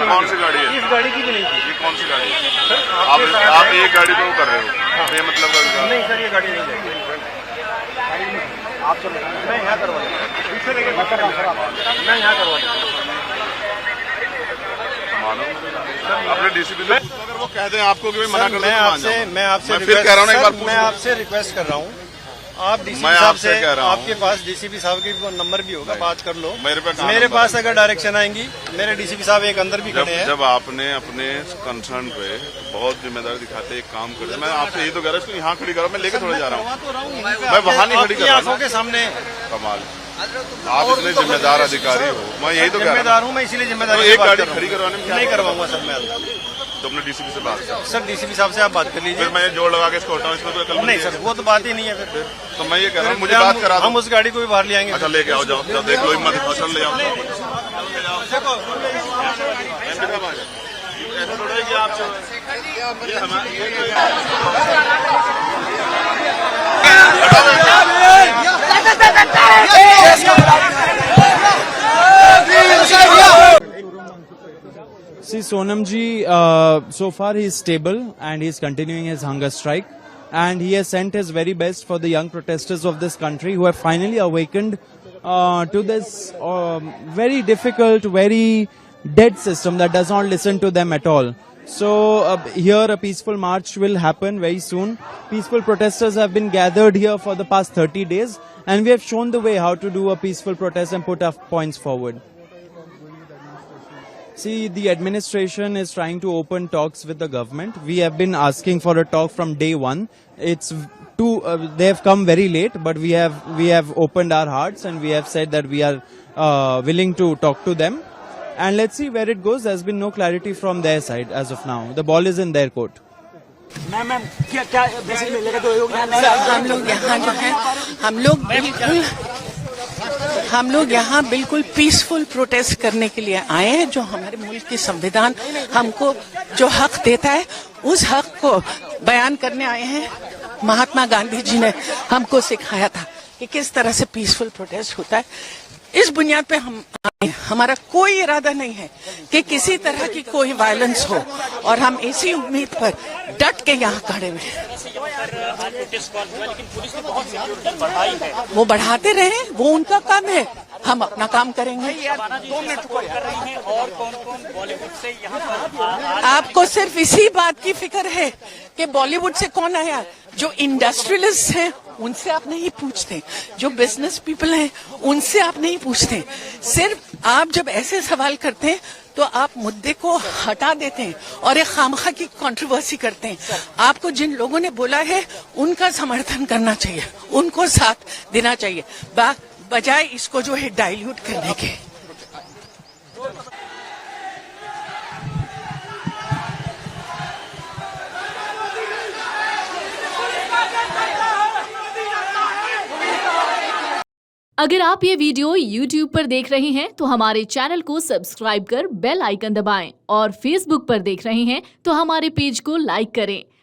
कौन सी गाड़ी है? इस गाड़ी की भी नहीं थी। ये कौन सी गाड़ी है? सर आप एक गाड़ी को कर रहे हो, बेमतलब का नहीं सर, ये गाड़ी नहीं जाएगी। आप चलो, मैं यहाँ करवा मैं यहाँ करवा अपने डीसीपी से पूछो, अगर वो कह दें आपको कि मना कर दो, मैं आपसे फिर कह रहा हूँ ना, एक बार मैं आपसे रिक्वेस्ट कर रहा हूँ, आप डीसीपी मैं साहब आपसे से, कह रहा हूँ। आपके पास डीसीपी साहब की नंबर भी होगा, बात कर लो। मेरे पास अगर डायरेक्शन आएंगी, मेरे डीसीपी साहब एक अंदर भी खड़े हैं। जब आपने अपने कंसर्न पे बहुत जिम्मेदारी दिखाते एक काम करते, मैं आपसे यही तो कह रहा हूँ, इसको यहाँ खड़ी करो, मैं लेके थोड़े जा रहा हूँ, मैं वहाँ नहीं खड़ी कर रहा आंखों के सामने। कमाल, आप इतने जिम्मेदार अधिकारी हो, मैं यही तो कह रहा जिम्मेदार हूँ मैं, इसीलिए जिम्मेदारी एक गाड़ी खड़ी करवाने में नहीं करवाऊंगा सर मैं। तो अपने डीसीपी से बात करो। सर डीसीपी साहब से आप बात कर लीजिए। फिर मैं जोड़ लगा के इसको हटाऊं, इसमें तो अकल नहीं सर, वो तो बात ही नहीं है फिर। तो मैं ये कह रहा हूँ, मुझे बात करा दो। हम उस गाड़ी को भी बाहर ले आएंगे। अच्छा लेके आओ, जाओ देख लो, हिम्मत फसल ले आओ। ऐसा थोड़ा है कि आप See, Sonam ji, so far he is stable and he is continuing his hunger strike. And he has sent his very best for the young protesters of this country who have finally awakened to this very difficult, very dead system that does not listen to them at all. So here a peaceful march will happen very soon. Peaceful protesters have been gathered here for the past 30 days and we have shown the way how to do a peaceful protest and put our points forward. See, the administration is trying to open talks with the government. We have been asking for a talk from day one. It's they have come very late, but we have opened our hearts and we have said that we are willing to talk to them. And let's see where it goes. There's been no clarity from their side as of now. The ball is in their court. Ma'am क्या message मिलेगा? तो हम लोग यहाँ जो है, हम लोग यहाँ बिल्कुल पीसफुल प्रोटेस्ट करने के लिए आए हैं। जो हमारे मुल्क की संविधान हमको जो हक देता है, उस हक को बयान करने आए हैं। महात्मा गांधी जी ने हमको सिखाया था कि किस तरह से पीसफुल प्रोटेस्ट होता है। इस बुनियाद पे हम आए। हमारा कोई इरादा नहीं है कि किसी तरह की कोई वायलेंस हो और हम इसी उम्मीद पर डट के यहाँ खड़े हुए हैं। वो बढ़ाते रहे, वो उनका काम है, हम अपना काम करेंगे। आपको सिर्फ इसी बात की फिक्र है कि बॉलीवुड से कौन आया? जो इंडस्ट्रियलिस्ट हैं उनसे आप नहीं पूछते, जो बिजनेस पीपल हैं उनसे आप नहीं पूछते। सिर्फ आप जब ऐसे सवाल करते हैं तो आप मुद्दे को हटा देते हैं और एक खामखा की कंट्रोवर्सी करते हैं। आपको जिन लोगों ने बोला है उनका समर्थन करना चाहिए, उनको साथ देना चाहिए, बजाय इसको जो है डाइल्यूट करने के। अगर आप ये वीडियो YouTube पर देख रहे हैं तो हमारे चैनल को सब्सक्राइब कर बेल आइकन दबाएं और Facebook पर देख रहे हैं तो हमारे पेज को लाइक करें।